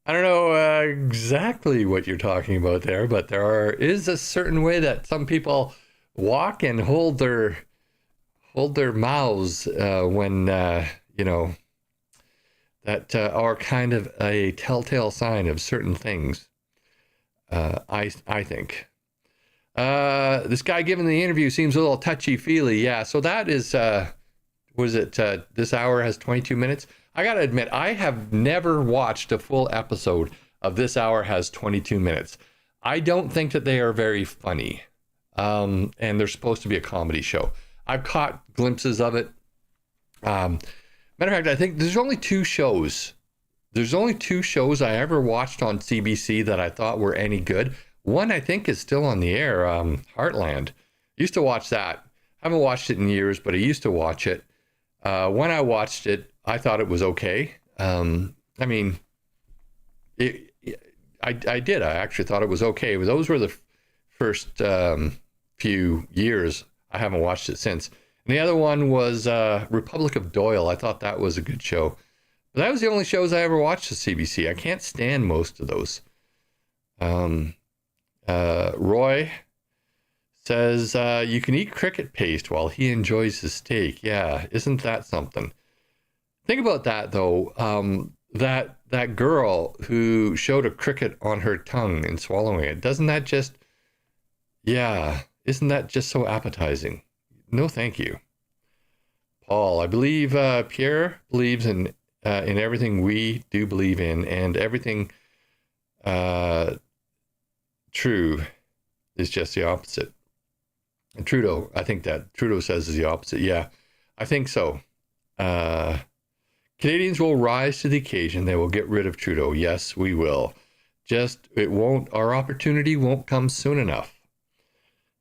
don't know exactly what you're talking about there, but there is a certain way that some people walk and hold their mouths when that are kind of a telltale sign of certain things. I think this guy giving the interview seems a little touchy-feely. Yeah, so that is this hour has 22 minutes. I gotta admit, I have never watched a full episode of This Hour Has 22 Minutes. I don't think that they are very funny. And they're supposed to be a comedy show. I've caught glimpses of it. Matter of fact, I think there's only two shows. There's only two shows I ever watched on CBC that I thought were any good. One I think is still on the air, Heartland. Used to watch that. I haven't watched it in years, but I used to watch it. When I watched it, I thought it was okay. I did. I actually thought it was okay. Those were the first few years. I haven't watched it since. And the other one was Republic of Doyle. I thought that was a good show. But that was the only shows I ever watched at CBC. I can't stand most of those. Roy says, you can eat cricket paste while he enjoys his steak. Yeah, isn't that something? Think about that, though. That girl who showed a cricket on her tongue and swallowing it, isn't that just so appetizing? No, thank you. Paul, I believe Pierre believes in everything we do believe in, and everything true is just the opposite. And Trudeau, I think that Trudeau says is the opposite. Yeah, I think so. Canadians will rise to the occasion. They will get rid of Trudeau. Yes, we will. Our opportunity won't come soon enough.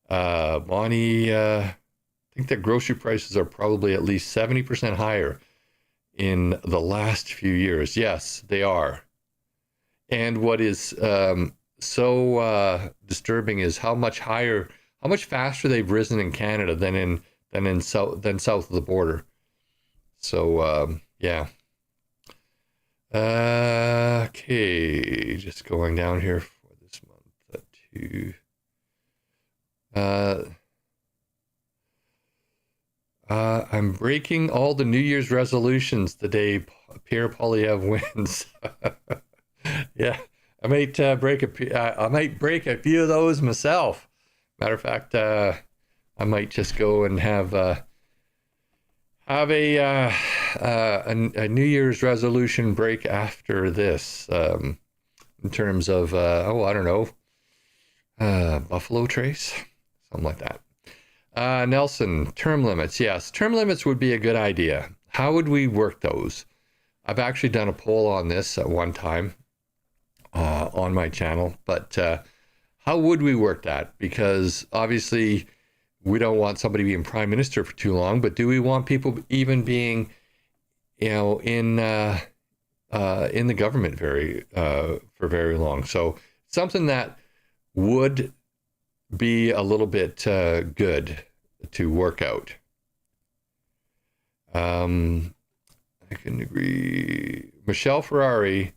Bonnie, I think that grocery prices are probably at least 70% higher in the last few years. Yes, they are. And what is so disturbing is how much faster they've risen in Canada than south of the border. So yeah. Okay, just going down here for this month to I'm breaking all the New Year's resolutions the day Pierre Poilievre wins. Yeah, I might break a few of those myself. Matter of fact, I might just go and have a New Year's resolution break after this, in terms of I don't know, Buffalo Trace, something like that. Nelson, term limits. Yes, term limits would be a good idea. How would we work those? I've actually done a poll on this at one time on my channel, but how would we work that? Because obviously we don't want somebody being prime minister for too long, but do we want people even being, in the government for very long? So something that would be a little bit good to work out. I can agree. Michelle Ferrari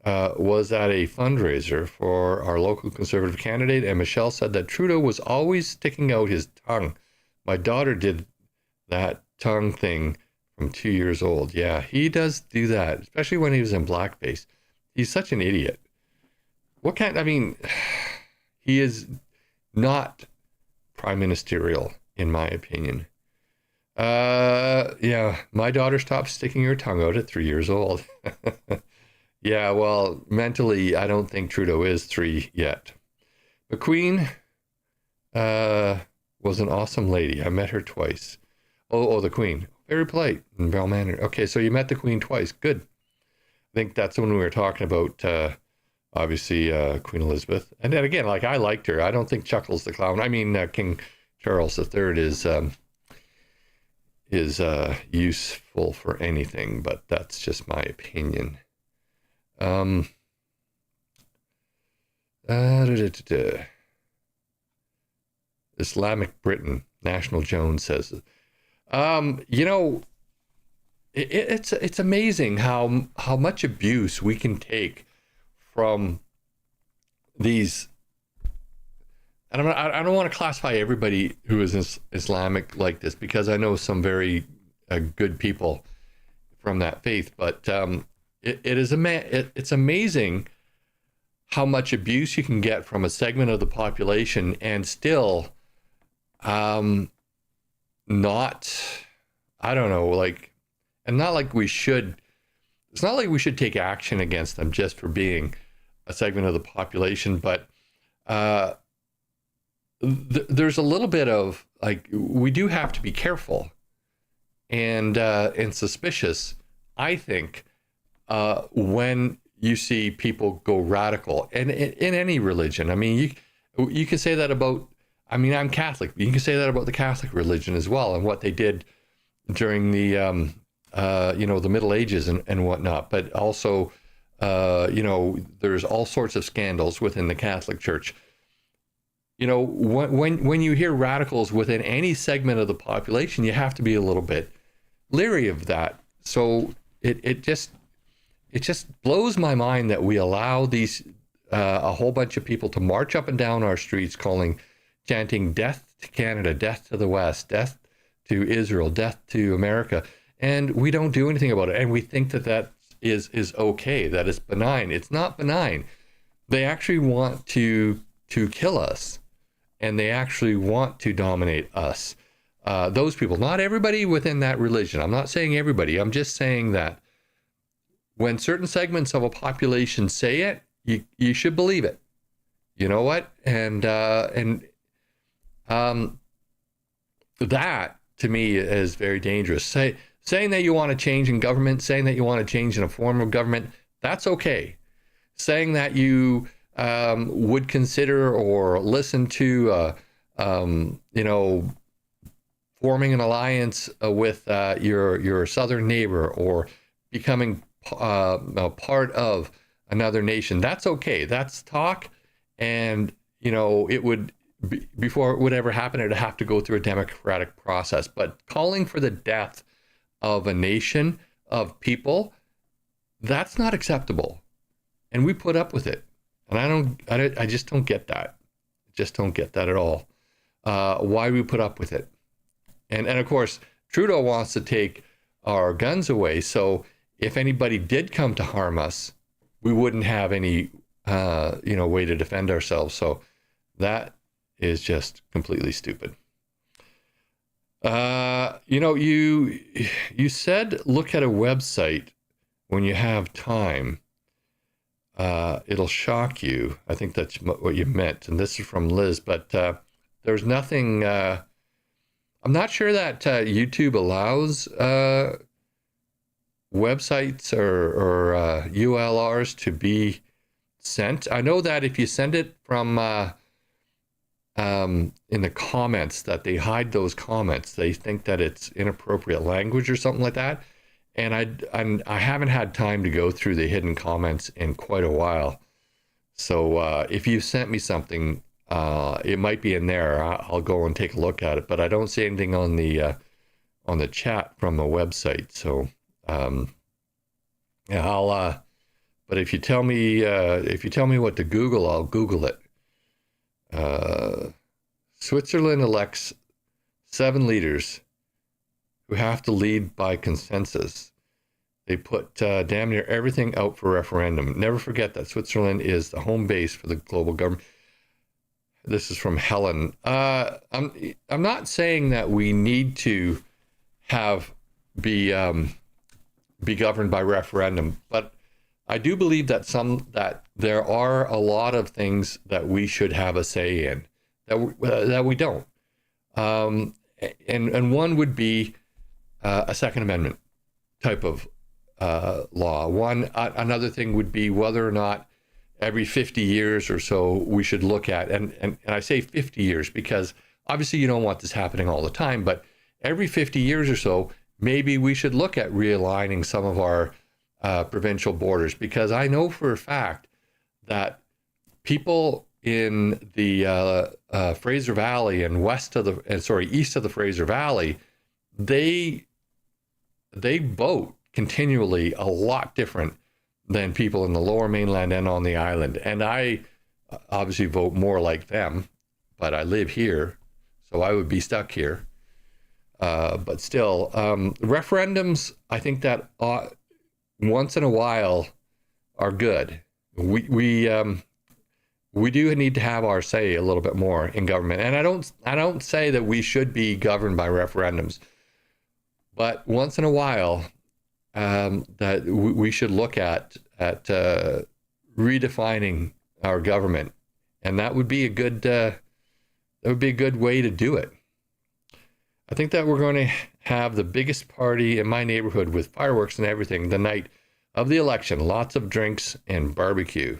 was at a fundraiser for our local Conservative candidate, and Michelle said that Trudeau was always sticking out his tongue. My daughter did that tongue thing from 2 years old. Yeah, he does do that, especially when he was in blackface. He's such an idiot. He is not prime ministerial, in my opinion. Yeah, my daughter stopped sticking her tongue out at 3 years old. Yeah, well, mentally, I don't think Trudeau is 3 yet. The Queen was an awesome lady. I met her twice. Oh, the Queen. Very polite and well-mannered. Okay, so you met the Queen twice. Good. I think that's when we were talking about, obviously, Queen Elizabeth. And then again, I liked her. I don't think Chuckles the Clown. King Charles III is useful for anything, but that's just my opinion. Islamic Britain, National Jones says, it's amazing how much abuse we can take from these. And I don't want to classify everybody who is Islamic like this, because I know some very good people from that faith, but it's amazing how much abuse you can get from a segment of the population and still not, I don't know, and not like we should, it's not like we should take action against them just for being a segment of the population, but there's a little bit of we do have to be careful and suspicious, I think, when you see people go radical, and in any religion. You can say that about, I'm Catholic. You can say that about the Catholic religion as well, and what they did during the the Middle Ages and whatnot. But also, there's all sorts of scandals within the Catholic Church. When you hear radicals within any segment of the population, you have to be a little bit leery of that. So it just blows my mind that we allow these a whole bunch of people to march up and down our streets chanting death to Canada, death to the West, death to Israel, death to America, and we don't do anything about it, and we think that is okay, that is benign. It's not benign. They actually want to kill us, and they actually want to dominate us. Those people, not everybody within that religion. I'm not saying everybody. I'm just saying that when certain segments of a population say it, you should believe it. You know what? And that to me is very dangerous. Saying that you want to change in government, saying that you want to change in a form of government, that's okay. Saying that you would consider or listen to, forming an alliance with your southern neighbor, or becoming part of another nation, that's okay. That's talk, and it would before it would ever happen, it would have to go through a democratic process. But calling for the death of a nation, of people, that's not acceptable, and we put up with it. And I just don't get that. Just don't get that at all. Why we put up with it. And of course, Trudeau wants to take our guns away. So if anybody did come to harm us, we wouldn't have any, way to defend ourselves. So that is just completely stupid. You said look at a website when you have time. It'll shock you. I think that's what you meant. And this is from Liz, but there's nothing I'm not sure that YouTube allows websites or ULRs to be sent. I know that if you send it from in the comments, that they hide those comments. They think that it's inappropriate language or something like that. And I haven't had time to go through the hidden comments in quite a while. So if you sent me something, it might be in there. I'll go and take a look at it. But I don't see anything on the chat from the website. So yeah, I'll. But if you tell me what to Google, I'll Google it. Switzerland elects 7 leaders who have to lead by consensus. They put damn near everything out for referendum. Never forget that Switzerland is the home base for the global government. This is from Helen. I'm not saying that we need to be governed by referendum, but I do believe that there are a lot of things that we should have a say in that we don't. And one would be a Second Amendment type of law. Another thing would be whether or not every 50 years or so we should look at, and I say 50 years because obviously you don't want this happening all the time, but every 50 years or so, maybe we should look at realigning some of our provincial borders, because I know for a fact that people in the Fraser Valley and east of the Fraser Valley, they vote continually a lot different than people in the Lower Mainland and on the island. And I obviously vote more like them, but I live here, so I would be stuck here. But still, referendums, I think that once in a while are good. We do need to have our say a little bit more in government. And I don't say that we should be governed by referendums, but once in a while, that we should look at redefining our government, and that would be a good way to do it. I think that we're going to have the biggest party in my neighborhood with fireworks and everything the night of the election. Lots of drinks and barbecue.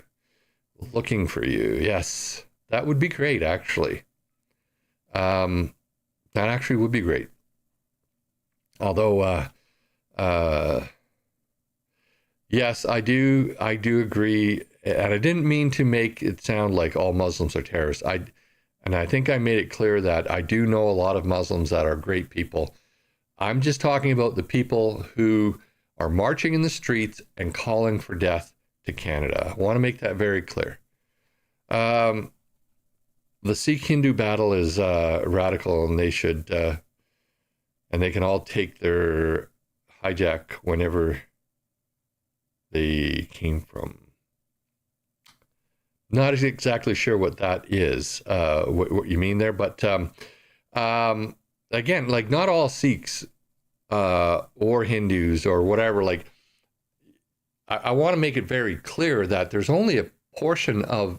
Looking for you. Yes, that would be great, actually. That actually would be great. Although, yes, I do agree. And I didn't mean to make it sound like all Muslims are terrorists. And I think I made it clear that I do know a lot of Muslims that are great people. I'm just talking about the people who are marching in the streets and calling for death to Canada. I want to make that very clear. The Sikh-Hindu battle is radical, and they should, and they can all take their hijack whenever they came from. Not exactly sure what that is, what you mean there, but again, like not all Sikhs or Hindus or whatever, like I want to make it very clear that there's only a portion of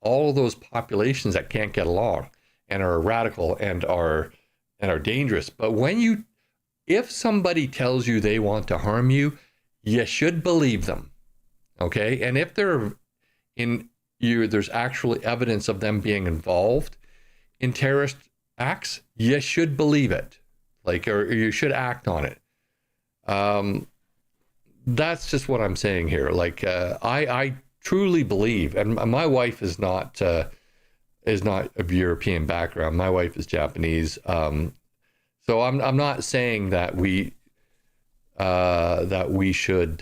all of those populations that can't get along and are radical and are dangerous. But if somebody tells you they want to harm you, you should believe them, okay? And if there's actually evidence of them being involved in terrorist acts, you should believe it, or you should act on it. That's just what I'm saying here. I truly believe, and my wife is not of European background. My wife is Japanese. So I'm not saying that we should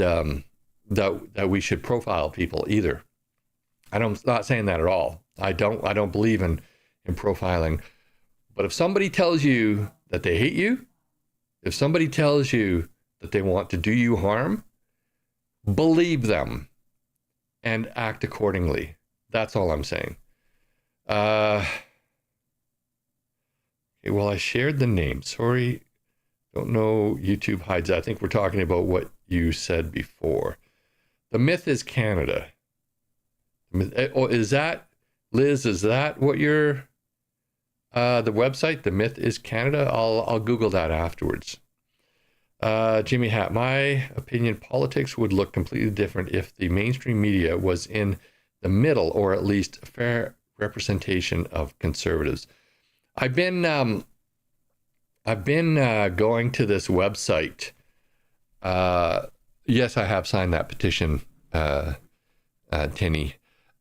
profile people either. I'm not saying that at all. I don't believe in profiling. But if somebody tells you that they hate you, if somebody tells you that they want to do you harm, believe them and act accordingly. That's all I'm saying. Okay, well, I shared the name. Sorry. Don't know. YouTube hides that. I think we're talking about what you said before. The myth is Canada. Oh, is that, Liz, is that what you're The website, The Myth is Canada. I'll Google that afterwards. Jimmy Hat, my opinion, politics would look completely different if the mainstream media was in the middle, or at least a fair representation of conservatives. I've been going to this website. Yes, I have signed that petition, Tinny.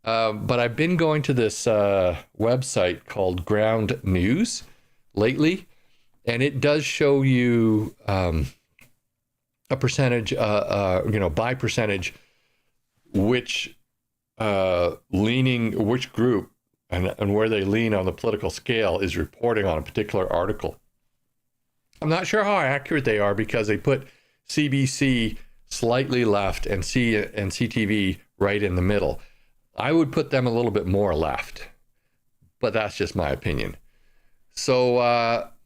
But I've been going to this website called Ground News lately, and it does show you a percentage, by percentage, which group and where they lean on the political scale is reporting on a particular article. I'm not sure how accurate they are because they put CBC slightly left and CTV right in the middle. I would put them a little bit more left, but that's just my opinion. So,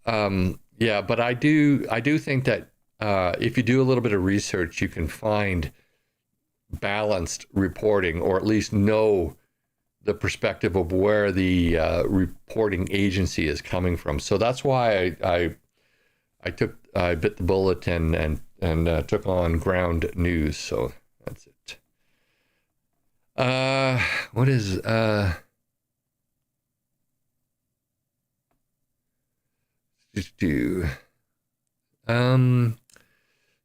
but I do think that if you do a little bit of research, you can find balanced reporting, or at least know the perspective of where the reporting agency is coming from. So that's why I bit the bullet and took on Ground News. So that's it. What is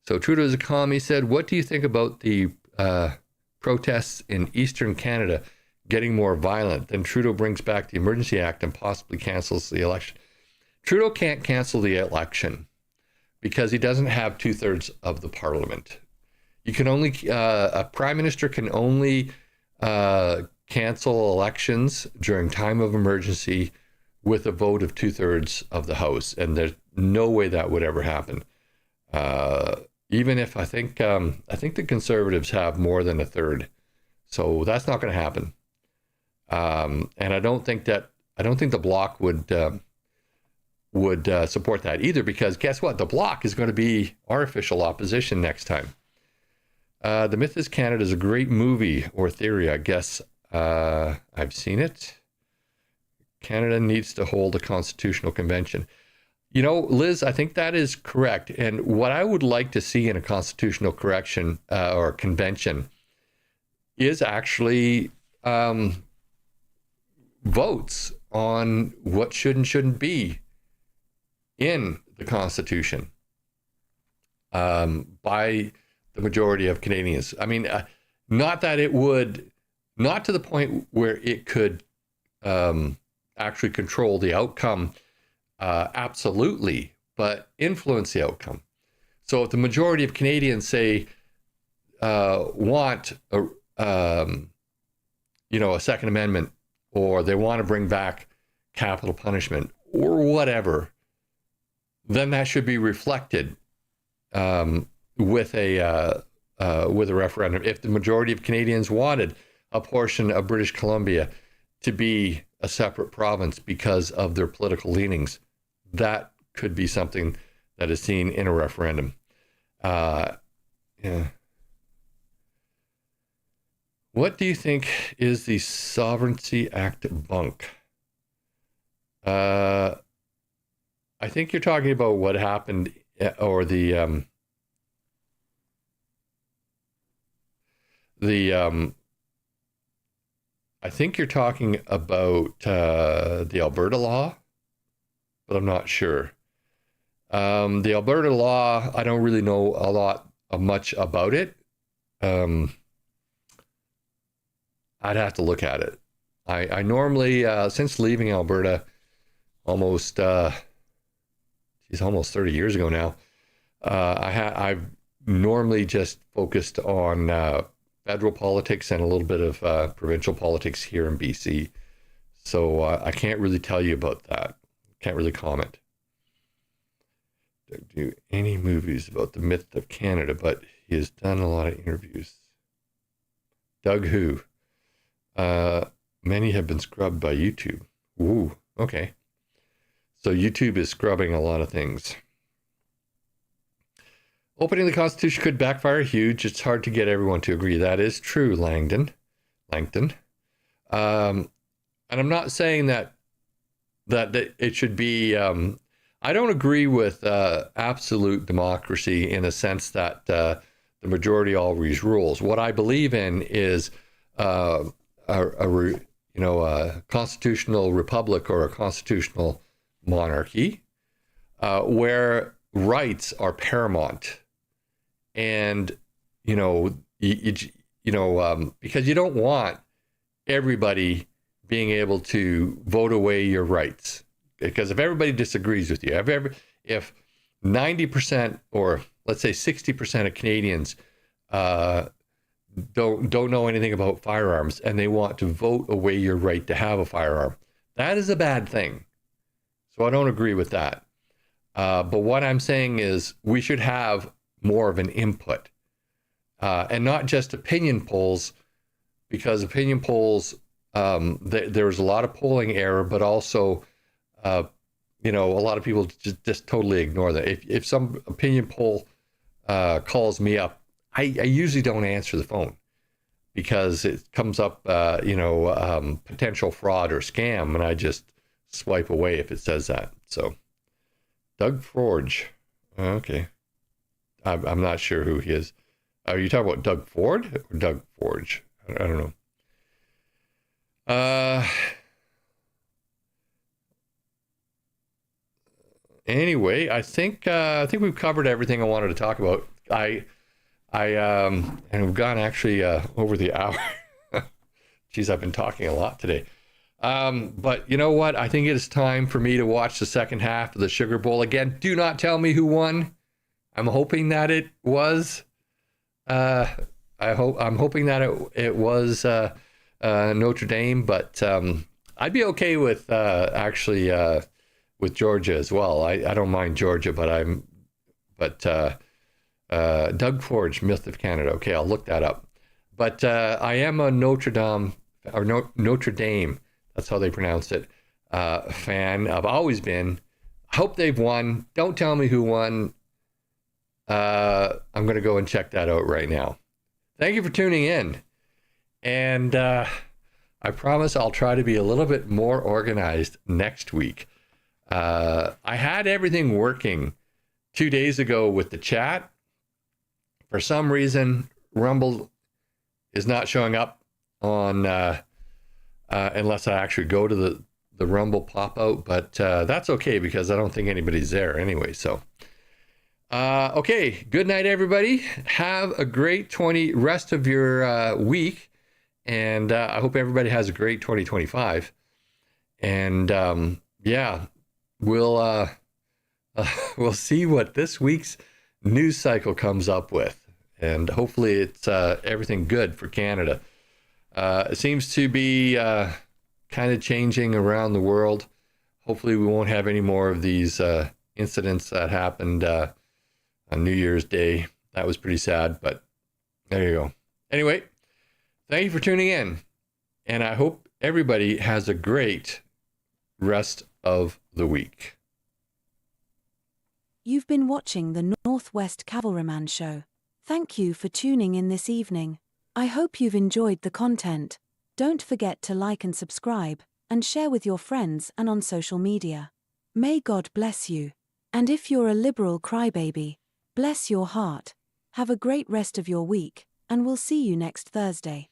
so Trudeau's economy said, what do you think about the protests in Eastern Canada getting more violent? Then Trudeau brings back the Emergency Act and possibly cancels the election. Trudeau can't cancel the election because he doesn't have 2/3 of the parliament. You can only, a prime minister can only cancel elections during time of emergency with a vote of 2/3 of the House. And there's no way that would ever happen. Even if I think the Conservatives have more than 1/3, so that's not going to happen. And I don't think the Bloc would support that either, because guess what? The Bloc is going to be our official opposition next time. The Myth is Canada is a great movie or theory, I guess. I've seen it. Canada needs to hold a constitutional convention. You know, Liz, I think that is correct. And what I would like to see in a constitutional correction or convention is actually votes on what should and shouldn't be in the Constitution by the majority of Canadians. I mean, not that it would, not to the point where it could actually control the outcome absolutely, but influence the outcome. So if the majority of Canadians say want a Second Amendment, or they want to bring back capital punishment or whatever, then that should be reflected with a referendum. If the majority of Canadians wanted a portion of British Columbia to be a separate province because of their political leanings, that could be something that is seen in a referendum. Yeah. What do you think is the Sovereignty Act bunk? I think you're talking about what happened, or I think you're talking about the Alberta law, but I'm not sure. The Alberta law, I don't really know much about it. I'd have to look at it. I normally, since leaving Alberta almost 30 years ago now, I've normally just focused on federal politics and a little bit of provincial politics here in BC. So I can't really tell you about that. Can't really comment. Don't do any movies about the myth of Canada, but he has done a lot of interviews. Doug who? Many have been scrubbed by YouTube. Ooh, okay. So YouTube is scrubbing a lot of things. Opening the Constitution could backfire huge. It's hard to get everyone to agree. That is true, Langdon. And I'm not saying that that it should be. I don't agree with absolute democracy in a sense that the majority always rules. What I believe in is a constitutional republic or a constitutional monarchy where rights are paramount, and because you don't want everybody being able to vote away your rights. Because if everybody disagrees with you, if 90% or let's say 60% of Canadians don't know anything about firearms and they want to vote away your right to have a firearm, that is a bad thing. So I don't agree with that. But what I'm saying is we should have more of an input and not just opinion polls, because opinion polls, there's a lot of polling error, but also a lot of people just totally ignore that. If some opinion poll calls me up, I usually don't answer the phone because it comes up, potential fraud or scam, and I just swipe away if it says that. So, Doug Forge, okay, I'm not sure who he is. Are you talking about Doug Ford or Doug Forge? I don't know. Anyway, I think we've covered everything I wanted to talk about. And we've gone actually over the hour. Geez, I've been talking a lot today. But you know what? I think it is time for me to watch the second half of the Sugar Bowl. Again, do not tell me who won. I'm hoping that it was. I'm hoping that it was Notre Dame, but I'd be okay with with Georgia as well. I don't mind Georgia, but Doug Forge, Myth of Canada. Okay, I'll look that up. But I am a Notre Dame, that's how they pronounce it, fan. I've always been. I hope they've won. Don't tell me who won. I'm going to go and check that out right now. Thank you for tuning in. And I promise I'll try to be a little bit more organized next week. I had everything working 2 days ago with the chat. For some reason, Rumble is not showing up on unless I actually go to the Rumble pop out, but that's okay because I don't think anybody's there anyway. So, okay, good night, everybody. Have a great rest of your week, and I hope everybody has a great 2025. And yeah, we'll see what this week's news cycle comes up with, and hopefully it's everything good for Canada. It seems to be kind of changing around the world. Hopefully we won't have any more of these incidents that happened on New Year's Day. That was pretty sad, but there you go. Anyway, thank you for tuning in, and I hope everybody has a great rest of the week. You've been watching the Northwest Cavalryman Show. Thank you for tuning in this evening. I hope you've enjoyed the content. Don't forget to like and subscribe, and share with your friends and on social media. May God bless you. And if you're a liberal crybaby, bless your heart. Have a great rest of your week, and we'll see you next Thursday.